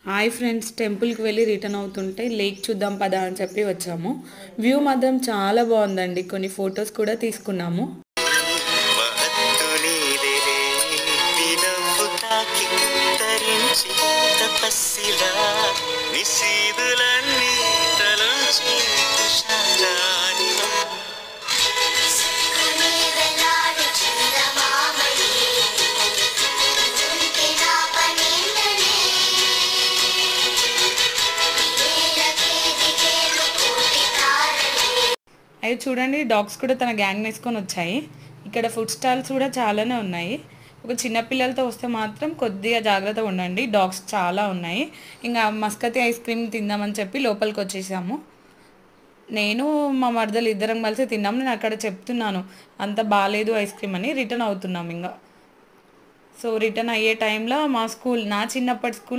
Hi friends, టెంపుల్కి వెళ్ళి return అవుతుంటే లేక్ చూద్దాం పదా అని చెప్పి వచ్చాము. వ్యూ మాత్రం చాలా బాగుందండి. కొన్ని ఫొటోస్ కూడా తీసుకున్నాము. అవి చూడండి, డాగ్స్ కూడా తన గ్యాంగ్ వేసుకొని వచ్చాయి. ఇక్కడ ఫుడ్ స్టాల్స్ కూడా చాలానే ఉన్నాయి. ఒక చిన్న పిల్లలతో వస్తే మాత్రం కొద్దిగా జాగ్రత్తగా ఉండండి, డాగ్స్ చాలా ఉన్నాయి. ఇంకా మస్కతి ఐస్ క్రీమ్ తిందామని చెప్పి లోపలికి వచ్చేసాము. నేను మా మరదలు ఇద్దరం కలిసి తిన్నాము. నేను అక్కడ చెప్తున్నాను అంత బాగాలేదు ఐస్ క్రీమ్ అని. రిటర్న్ అవుతున్నాం ఇంకా. సో రిటర్న్ అయ్యే టైంలో మా స్కూల్, నా చిన్నప్పటి స్కూల్